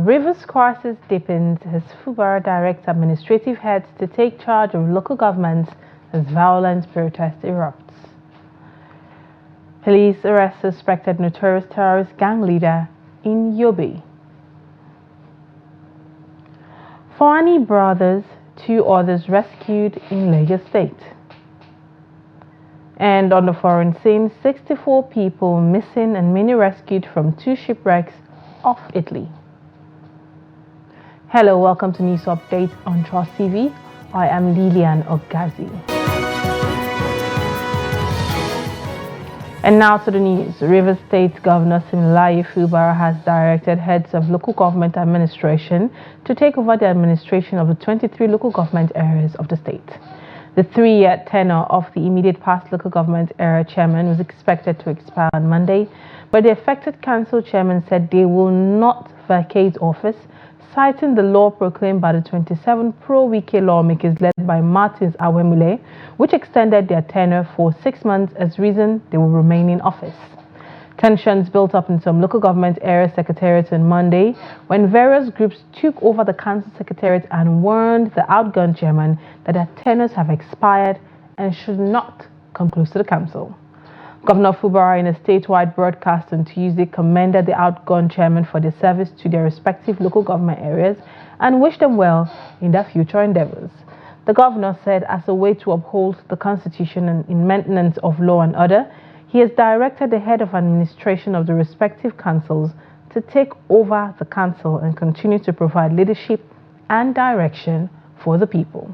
Rivers crisis deepens as Fubara directs administrative heads to take charge of local governments as violent protest erupts. Police arrest suspected notorious terrorist gang leader in Yobe. Fulani brothers, 2 others rescued in Lagos State. And on the foreign scene, 64 people missing and many rescued from 2 shipwrecks off Italy. Hello, welcome to News Update on Trust TV. I am Lilian Ogazi. And now to the news. Rivers State Governor Similaye Fubara has directed heads of local government administration to take over the administration of the 23 local government areas of the state. The 3-year tenure of the immediate past local government area chairman was expected to expire on Monday, but the affected council chairman said they will not vacate office, citing the law proclaimed by the 27 pro-Wike lawmakers led by Martins Awemule, which extended their tenure for 6 months as reason they will remain in office. Tensions built up in some local government area secretariats on Monday when various groups took over the council secretariat and warned the outgone chairman that their tenures have expired and should not come close to the council. Governor Fubara, in a statewide broadcast on Tuesday, commended the outgone chairman for their service to their respective local government areas and wished them well in their future endeavors. The governor said as a way to uphold the constitution and in maintenance of law and order, he has directed the head of administration of the respective councils to take over the council and continue to provide leadership and direction for the people.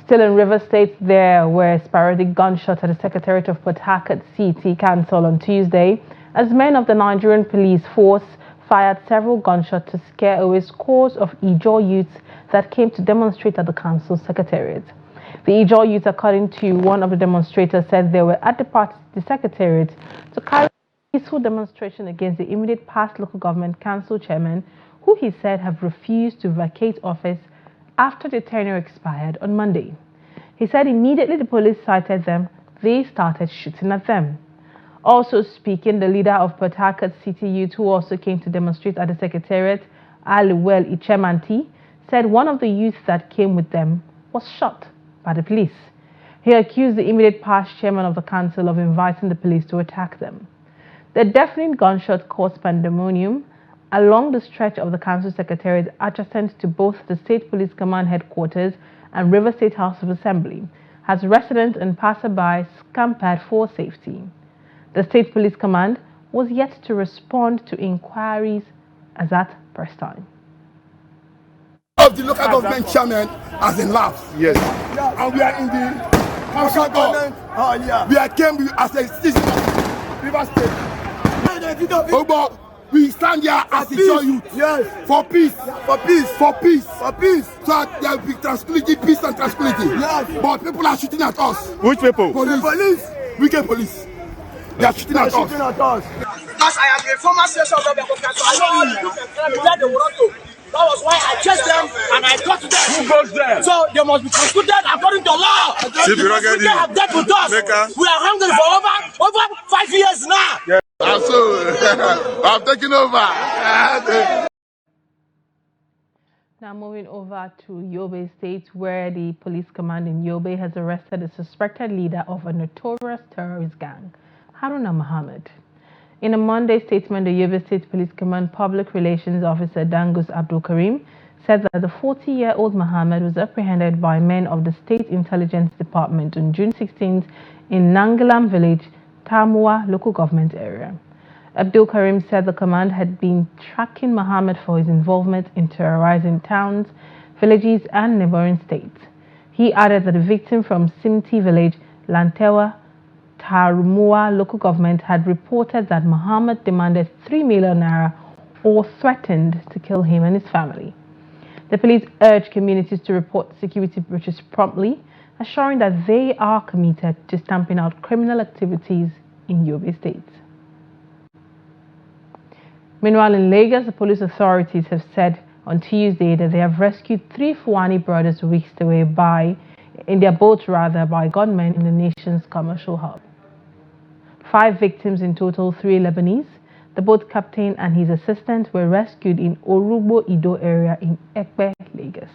Still in Rivers State, there were sporadic gunshots at the Secretariat of Port Harcourt City Council on Tuesday as men of the Nigerian police force fired several gunshots to scare away scores of Ijaw youths that came to demonstrate at the council secretariat. The Ijaw youth, according to one of the demonstrators, said they were at the secretariat to carry a peaceful demonstration against the immediate past local government council chairman, who he said have refused to vacate office after the tenure expired on Monday. He said immediately the police sighted them, they started shooting at them. Also speaking, the leader of Port Harcourt City Youth, who also came to demonstrate at the secretariat, Aliwel Ichemanti, said one of the youths that came with them was shot by the police. He accused the immediate past chairman of the council of inviting the police to attack them. The deafening gunshot caused pandemonium along the stretch of the council secretariat adjacent to both the State Police Command headquarters and River State House of Assembly, as residents and passersby scampered for safety. The State Police Command was yet to respond to inquiries as at press time. Of the local government chairman as a laugh. Yes. And we are in the council government. We are came as a citizen of River State. Obo, we stand here as a youth. Yes. For peace. For peace. For peace. For peace. So that there will be tranquility, peace and tranquility. Yes. But people are shooting at us. Which people? Police. Police. Wicked police. They are shooting at us. Because I am a former session of the council. I know where they will not go. That was why I chased them and I got to them. Who goes there? So they must be prosecuted according to law. If you don't get they have dealt with us. We are hungry for over 5 years now. Yeah. And so I'm taking over. Now moving over to Yobe State, where the police command in Yobe has arrested the suspected leader of a notorious terrorist gang, Haruna Muhammad. In a Monday statement, the Yobe State Police Command Public Relations Officer Dangus Abdul Karim said that the 40-year-old Muhammad was apprehended by men of the State Intelligence Department on June 16th in Nangalam Village, Tamua local government area. Abdul Karim said the command had been tracking Muhammad for his involvement in terrorizing towns, villages and neighboring states. He added that the victim from Simti village, Lantewa, Tarumua local government had reported that Muhammad demanded 3 million naira or threatened to kill him and his family. The police urged communities to report security breaches promptly, assuring that they are committed to stamping out criminal activities in Yobe State. Meanwhile, in Lagos, the police authorities have said on Tuesday that they have rescued 3 Fulani brothers whisked away in their boats by gunmen in the nation's commercial hub. 5 victims in total, 3 Lebanese. The boat captain and his assistant were rescued in Orugbo Ido area in Ekpe, Lagos.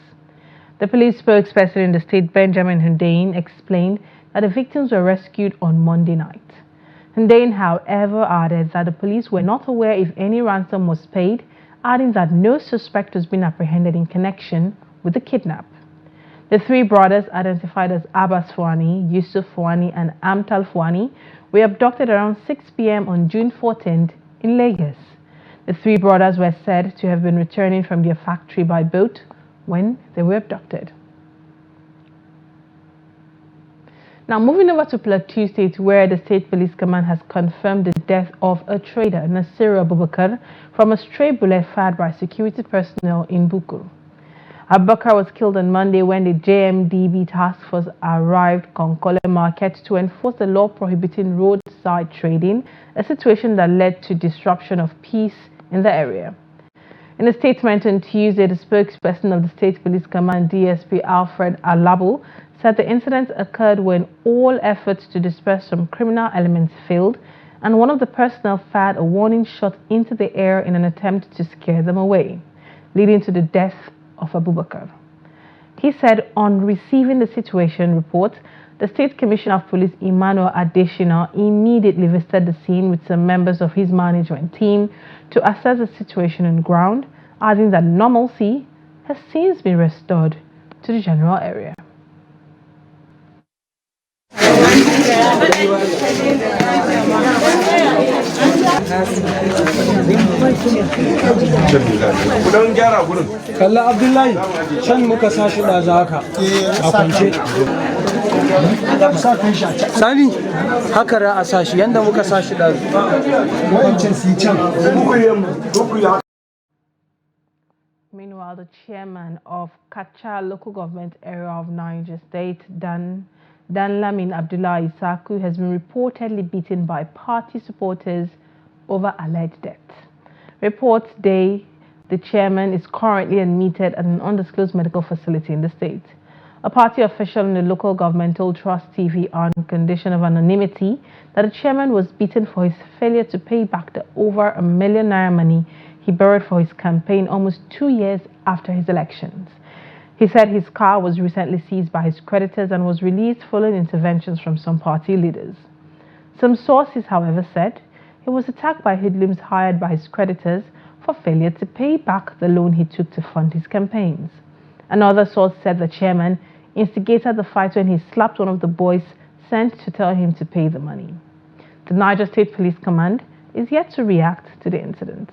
The police spokesperson in the state, Benjamin Hundeyin, explained that the victims were rescued on Monday night. Hundeyin, however, added that the police were not aware if any ransom was paid, adding that no suspect was being apprehended in connection with the kidnap. The three brothers, identified as Abbas Fuani, Yusuf Fuani, and Amtal Fuani, were abducted around 6 p.m. on June 14th in Lagos. The three brothers were said to have been returning from their factory by boat when they were abducted. Now, moving over to Plateau State, where the State Police Command has confirmed the death of a trader, Nasiru Abubakar, from a stray bullet fired by security personnel in Bukuru. Abubakar was killed on Monday when the JMDB task force arrived at Konkole Market to enforce the law prohibiting roadside trading, a situation that led to disruption of peace in the area. In a statement on Tuesday, the spokesperson of the State Police Command, DSP Alfred Alabo, said the incident occurred when all efforts to disperse some criminal elements failed, and one of the personnel fired a warning shot into the air in an attempt to scare them away, leading to the death of Abubakar. He said on receiving the situation report, the State Commissioner of Police, Emmanuel Adeshina, immediately visited the scene with some members of his management team to assess the situation on ground, adding that normalcy has since been restored to the general area. Kalla Abdullahi can muka sashi da zaka a kwance Sani haka ra a sashi yanda muka sashi da wancan si can. Meanwhile, the chairman of Kacha local government area of Niger State, Dan Lamin Abdullah Isaku, has been reportedly beaten by party supporters over alleged debt. Reports say the chairman is currently admitted at an undisclosed medical facility in the state. A party official in the local government told Trust TV on condition of anonymity that the chairman was beaten for his failure to pay back the over $1 million money he borrowed for his campaign almost 2 years after his elections. He said his car was recently seized by his creditors and was released following interventions from some party leaders. Some sources, however, said he was attacked by hoodlums hired by his creditors for failure to pay back the loan he took to fund his campaigns. Another source said the chairman instigated the fight when he slapped one of the boys sent to tell him to pay the money. The Niger State Police Command is yet to react to the incident.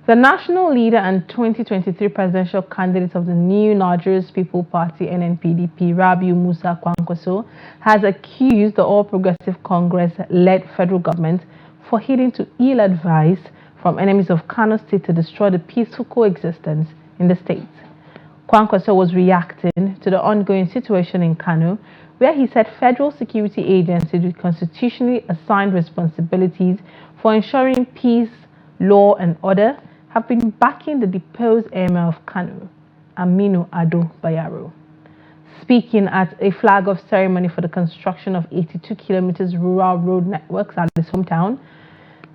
The national leader and 2023 presidential candidate of the new Nigeria's People Party (NNPDP), Rabiu Musa Kwankwaso, has accused the All Progressive Congress-led federal government for heeding to ill advice from enemies of Kano State to destroy the peaceful coexistence in the state. Kwankwaso was reacting to the ongoing situation in Kano, where he said federal security agencies with constitutionally assigned responsibilities for ensuring peace, law and order have been backing the deposed Emir of Kano, Aminu Ado Bayero. Speaking at a flag-off ceremony for the construction of 82 kilometers rural road networks at his hometown,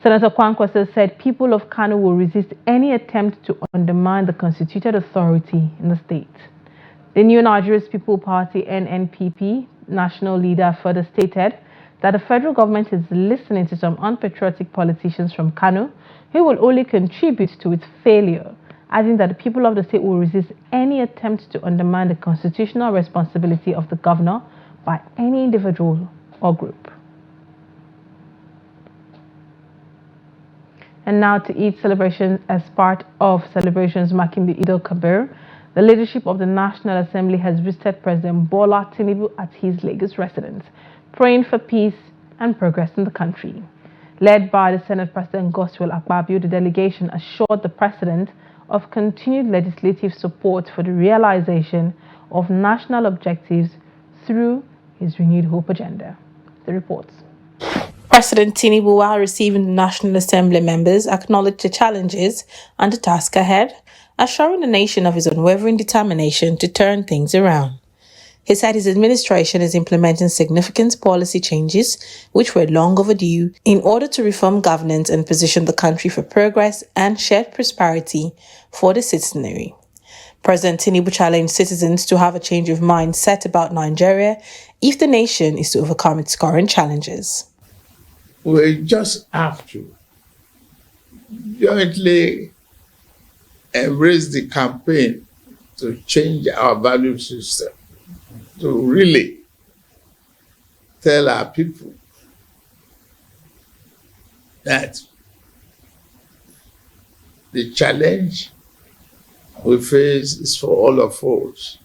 Senator Kwankwaso said people of Kano will resist any attempt to undermine the constituted authority in the state. The new Nigeria's People Party (NNPP) national leader further stated that the federal government is listening to some unpatriotic politicians from Kano who will only contribute to its failure, adding that the people of the state will resist any attempt to undermine the constitutional responsibility of the governor by any individual or group. And now to Eid celebrations. As part of celebrations marking the Eid al-Kabir, the leadership of the National Assembly has visited President Bola Tinubu at his Lagos residence, praying for peace and progress in the country. Led by the Senate President Godswill Akpabio, the delegation assured the President of continued legislative support for the realization of national objectives through his renewed hope agenda. The reports. President Tinubu, while receiving the National Assembly members, acknowledged the challenges and the task ahead, assuring the nation of his unwavering determination to turn things around. He said his administration is implementing significant policy changes, which were long overdue, in order to reform governance and position the country for progress and shared prosperity for the citizenry. President Tinubu challenged citizens to have a change of mindset about Nigeria if the nation is to overcome its current challenges. We just have to jointly embrace the campaign to change our value system, to really tell our people that the challenge we face is for all of us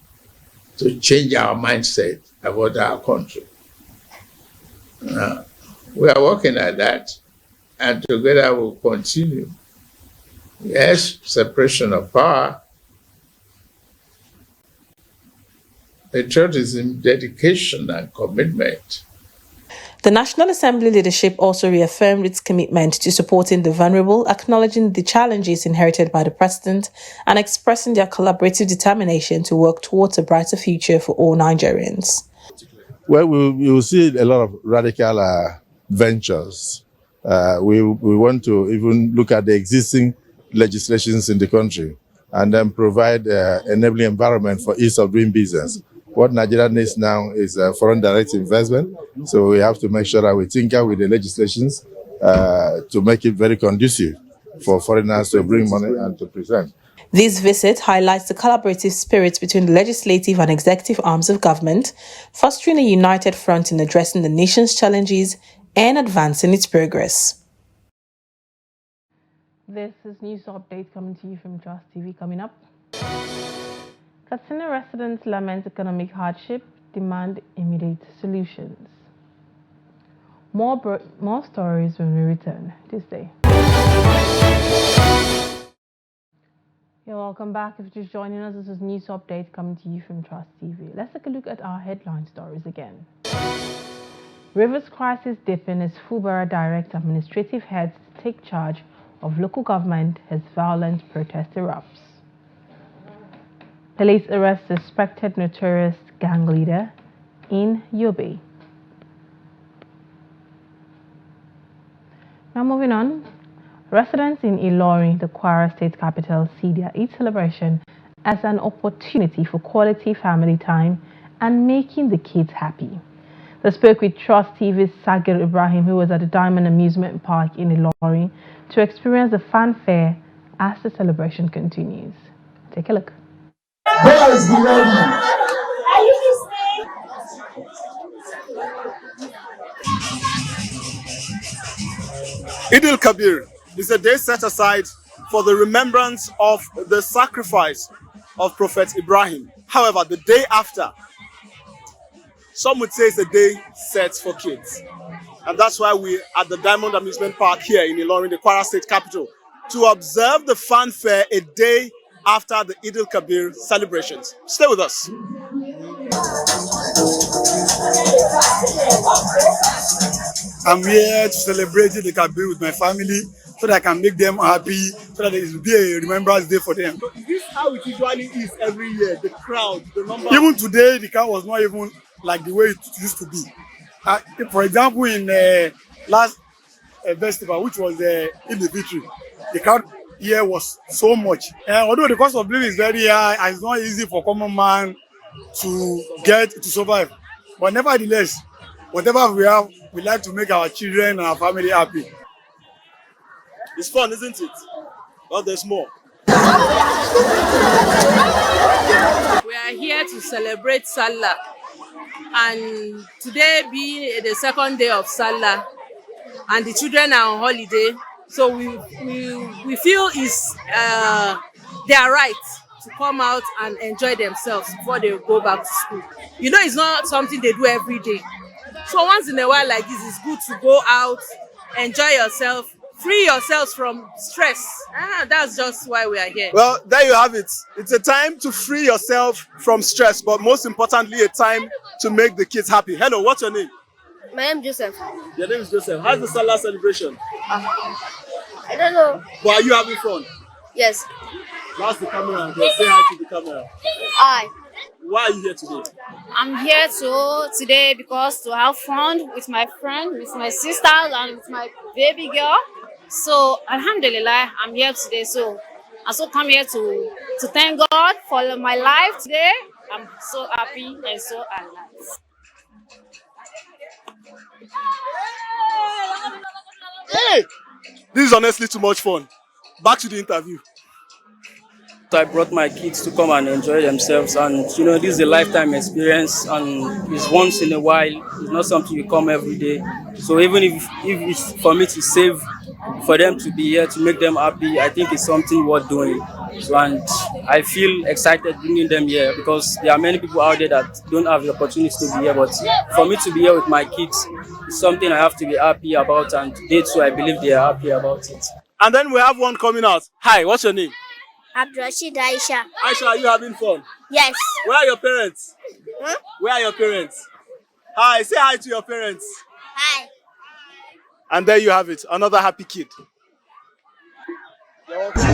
to change our mindset about our country. We are working at that, and together we'll continue. Yes, separation of power. Patriotism, dedication, and commitment. The National Assembly leadership also reaffirmed its commitment to supporting the vulnerable, acknowledging the challenges inherited by the president and expressing their collaborative determination to work towards a brighter future for all Nigerians. Well, we will see a lot of radical ventures. We want to even look at the existing legislations in the country and then provide an enabling environment for ease of doing business. What Nigeria needs now is foreign direct investment. So we have to make sure that we tinker with the legislations to make it very conducive for foreigners to bring money and to present. This visit highlights the collaborative spirit between the legislative and executive arms of government, fostering a united front in addressing the nation's challenges and advancing its progress. This is news update coming to you from Trust TV. Coming up, Katsina residents lament economic hardship, demand immediate solutions. More stories when we return this day. You're welcome back. If you're just joining us, this is news update coming to you from Trust TV. Let's take a look at our headline stories again. Rivers crisis deepens as Fubara directs administrative heads to take charge of local government as violent protest erupts. Police arrest suspected notorious gang leader in Yobe. Now moving on, residents in Ilorin, the Kwara state capital, see their Eid celebration as an opportunity for quality family time and making the kids happy. They spoke with Trust TV's Sagir Ibrahim, who was at the Diamond Amusement Park in Ilorin, to experience the fanfare as the celebration continues. Take a look. Boys, be ready. Are you listening? Eid al-Kabir is a day set aside for the remembrance of the sacrifice of Prophet Ibrahim. However, the day after, some would say it's a day set for kids. And that's why we're at the Diamond Amusement Park here in Ilorin, the Kwara state capital, to observe the fanfare a day after the Eid al-Kabir celebrations. Stay with us. I'm here to celebrate the Kabir with my family so that I can make them happy, so that it will be a remembrance day for them. So is this how it usually is every year? The crowd, the number? Even today, the crowd was not even like the way it used to be. For example, in last festival, which was in the victory, the crowd here was so much. Although the cost of living is very high, and it's not easy for common man to survive. But nevertheless, whatever we have, we like to make our children and our family happy. It's fun, isn't it? Well, there's more. We are here to celebrate Salah, and today being the second day of Salah, and the children are on holiday, so we feel it's their right to come out and enjoy themselves before they go back to school. You know, it's not something they do every day. So once in a while like this, it's good to go out, enjoy yourself, free yourselves from stress. That's just why we are here. Well, there you have it. It's a time to free yourself from stress, but most importantly, a time to make the kids happy. Hello, what's your name? My name is Joseph. Your name is Joseph. How's the Salah celebration? I don't know. But are you having fun? Yes. That's the camera. Say hi to the camera. Hi. Why are you here today? I'm here today because to have fun with my friend, with my sisters, and with my baby girl. So Alhamdulillah, I'm here today. So I also come here to thank God for my life today. I'm so happy and so alive. Hey! This is honestly too much fun. Back to the interview. I brought my kids to come and enjoy themselves, and this is a lifetime experience, and it's once in a while. It's not something you come every day. So even if it's for me to save for them to be here to make them happy, I think it's something worth doing. So, and I feel excited bringing them here because there are many people out there that don't have the opportunity to be here. But for me to be here with my kids, it's something I have to be happy about, and they too, I believe they are happy about it. And then we have one coming out. Hi, what's your name? Abdurrashid Aisha. Aisha, are you having fun? Yes. Where are your parents? Huh? Where are your parents? Hi, say hi to your parents. Hi. And there you have it, another happy kid. This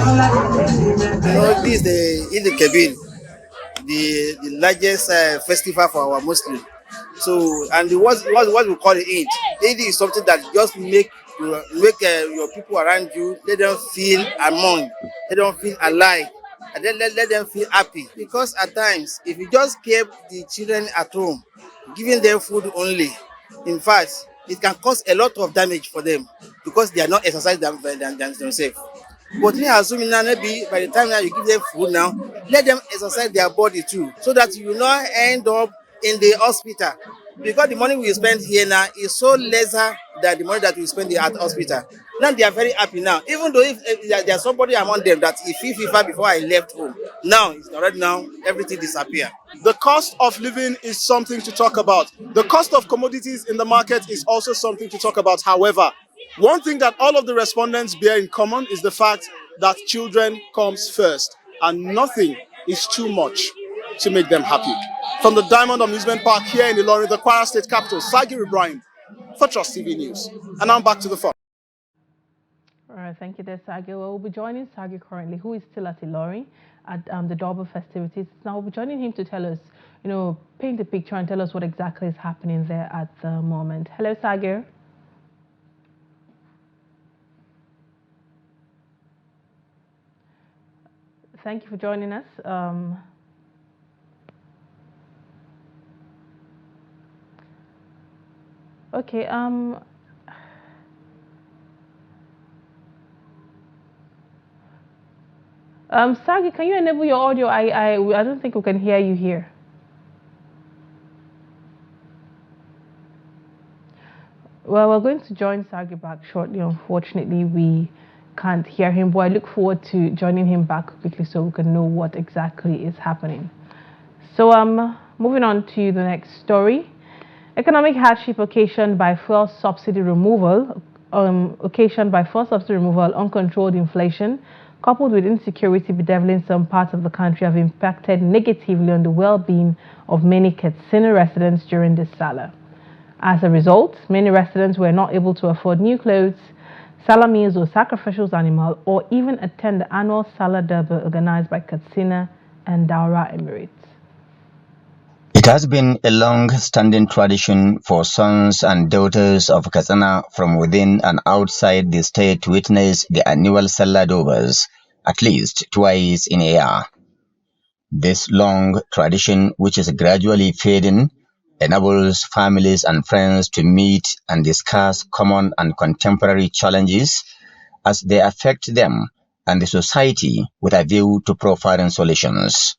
is the Eid al-Kabir, the largest festival for our Muslims. So, and what we call it Eid. Eid is something that just make your people around you, let them feel among, let them feel alive, and then let them feel happy. Because at times, if you just keep the children at home, giving them food only, in fact, it can cause a lot of damage for them because they are not exercising themselves. But me assuming now maybe by the time now you give them food now, let them exercise their body too, so that you will not end up in the hospital. Because the money we spend here now is so lesser than the money that we spend at hospital. Now they are very happy now. Even though if there's somebody among them that if FIFA before I left home, now it's already now everything disappear. The cost of living is something to talk about. The cost of commodities in the market is also something to talk about. However, one thing that all of the respondents bear in common is the fact that children comes first, and nothing is too much to make them happy. From the Diamond Amusement Park here in Ilorin, the Kwara State capital, Sagir Ibrahim for Trust TV News. And now back to the phone. All right, thank you there, Sagi. Well, we'll be joining Sagi currently, who is still at Ilorin at the Durbar festivities. Now we'll be joining him to tell us, paint the picture and tell us what exactly is happening there at the moment. Hello, Sagi. Thank you for joining us. Okay. Sagi, can you enable your audio? I don't think we can hear you here. Well, we're going to join Sagi back shortly. Unfortunately, we can't hear him, but I look forward to joining him back quickly so we can know what exactly is happening. So moving on to the next story. Economic hardship occasioned by fuel subsidy removal, uncontrolled inflation, coupled with insecurity bedeviling some parts of the country have impacted negatively on the well-being of many Katsina residents during this Salah. As a result, many residents were not able to afford new clothes, Salah meals or sacrificial animal, or even attend the annual Salah Durbar organized by Katsina and Daura Emirates. It has been a long-standing tradition for sons and daughters of Katsina from within and outside the state to witness the annual Salah Dubars at least twice in a year. This long tradition, which is gradually fading, enables families and friends to meet and discuss common and contemporary challenges as they affect them and the society with a view to providing solutions.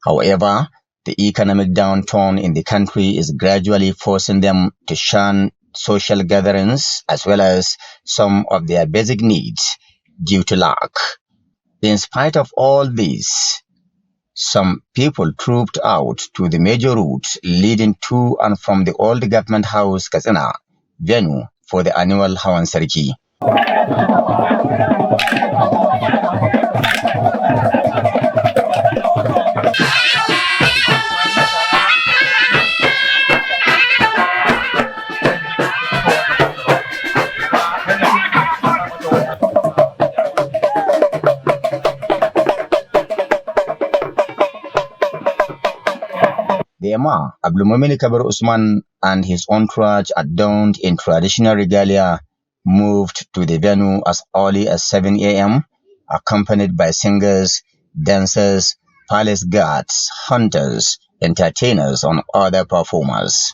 However, the economic downturn in the country is gradually forcing them to shun social gatherings as well as some of their basic needs due to lack. In spite of all this, some people trooped out to the major routes leading to and from the old government house Katsina, venue for the annual Hawan Sarki. Emir Abdulmumin Kabir Usman and his entourage, adorned in traditional regalia, moved to the venue as early as 7 a.m., accompanied by singers, dancers, palace guards, hunters, entertainers, and other performers.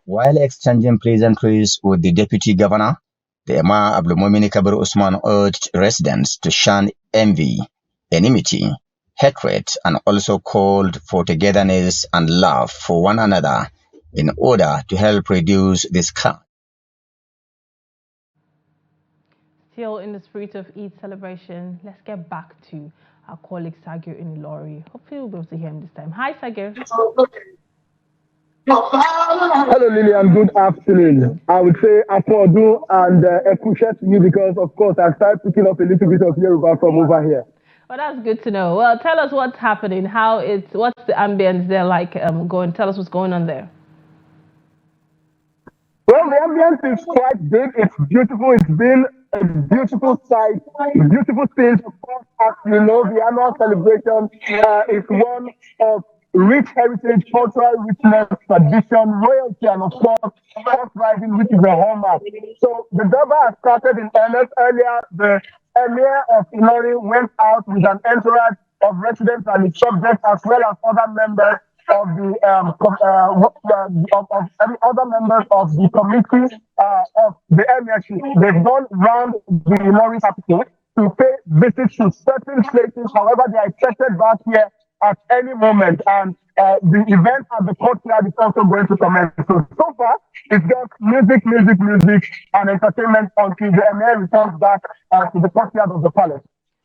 While exchanging pleasantries with the deputy governor, the Emir Abdulmumin Kabir Usman urged residents to shun envy, enmity, hatred, and also called for togetherness and love for one another in order to help reduce the scourge. Still in the spirit of Eid celebration, let's get back to our colleague Sagir in Ilori. Hopefully we'll be able to hear him this time. Hi, Sagir. Hello, Lillian. Good afternoon. I would say Afodu and Ekusha to you because, of course, I started picking up a little bit of Yoruba from over here. Well, that's good to know. Well, tell us what's happening. What's the ambience there like going? Tell us what's going on there. Well, the ambience is quite big. It's beautiful. It's been a beautiful sight, beautiful scenes. Of course, as you know, the annual celebration is one of rich heritage, cultural richness, tradition, royalty, and of course, horse riding, which is a hallmark. So the Durbar has started in earnest. Earlier, the Emir of Ilori went out with an entourage of residents and its subjects, as well as other members of the other members of the committee of the emirship. They've gone round the Ilori capital to pay visits to certain places. However, they are expected back here at any moment, and the event at the courtyard is also going to commence. So far, it's just music, and entertainment until the Emir returns back to the courtyard of the palace.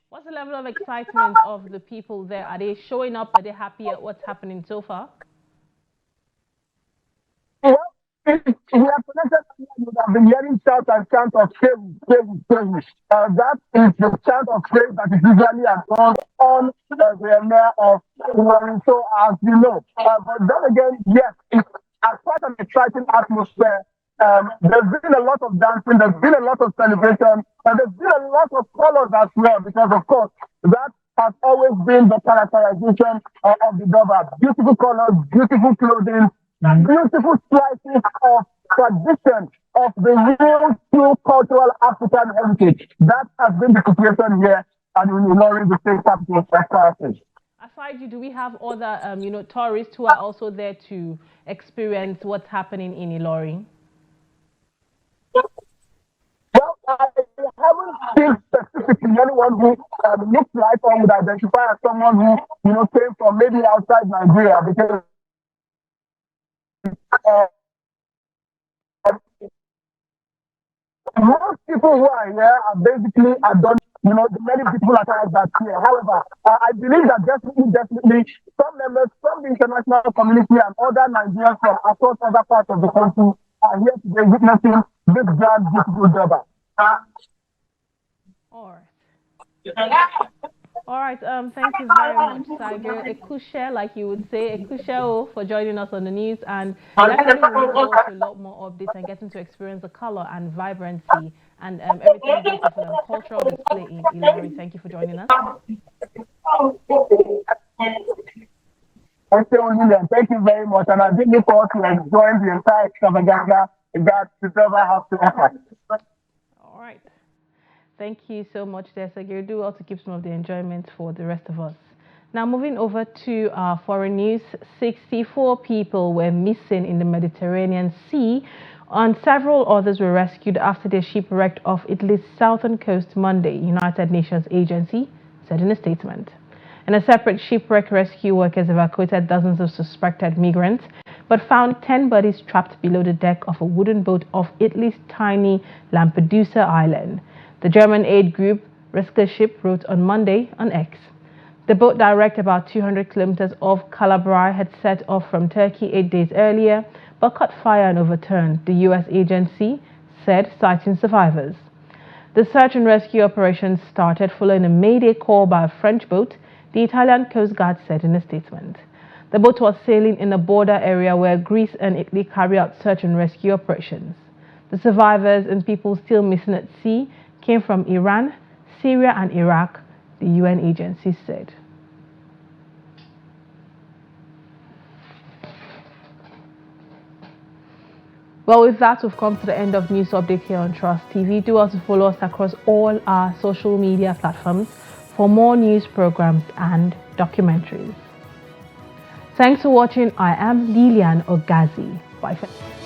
What's the level of excitement of the people there? Are they showing up? Are they happy at what's happening so far? Well, we have connected. We have been hearing shouts and chants of praise. That is the chant of praise that is usually on the Emir of Ilorin. So, as you know, but then again, yes, it's quite an exciting atmosphere. There's been a lot of dancing, there's been a lot of celebration, and there's been a lot of colors as well, because of course, that has always been the characterization of the Durbar. Beautiful colors, beautiful clothing, beautiful slices of tradition of the real true cultural African heritage. That has been the situation here and in Ilori, the state capital of Kwara. Aside you, do we have other tourists who are also there to experience what's happening in Ilori? Well, I haven't seen specifically anyone who looks like or would identify as someone who came from maybe outside Nigeria, because most people who are here are basically adults. The many people that are here. However, I believe that definitely some members from the international community and other Nigerians from across other parts of the country are here today witnessing this grand, beautiful Durbar. All right. Thank you very much, Sager. Ekushe, like you would say, Ekushe, for joining us on the news, and definitely we look forward to a lot more updates and getting to experience the color and vibrancy and everything beautiful and cultural display in Ilori. Thank you for joining us. Thank you very much, and I really look forward to enjoying the entire extravaganza that the Durbar has to offer. All right. Thank you so much, Sagir. Do also keep some of the enjoyment for the rest of us. Now, moving over to our foreign news, 64 people were missing in the Mediterranean Sea, and several others were rescued after their shipwrecked off Italy's southern coast Monday, United Nations agency said in a statement. In a separate shipwreck, rescue workers evacuated dozens of suspected migrants, but found 10 bodies trapped below the deck of a wooden boat off Italy's tiny Lampedusa island. The German aid group Rescue Ship wrote on Monday on X. The boat, direct about 200 kilometers off Calabria, had set off from Turkey 8 days earlier, but caught fire and overturned, the U.S. agency said, citing survivors. The search and rescue operations started following a mayday call by a French boat the Italian Coast Guard said in a statement. The boat was sailing in a border area where Greece and Italy carry out search and rescue operations. The survivors and people still missing at sea came from Iran, Syria and Iraq, the UN agency said. Well, with that, we've come to the end of News Update here on Trust TV. Do also follow us across all our social media platforms for more news programs and documentaries. Thanks for watching. I am Lilian Ogazi. Bye for now.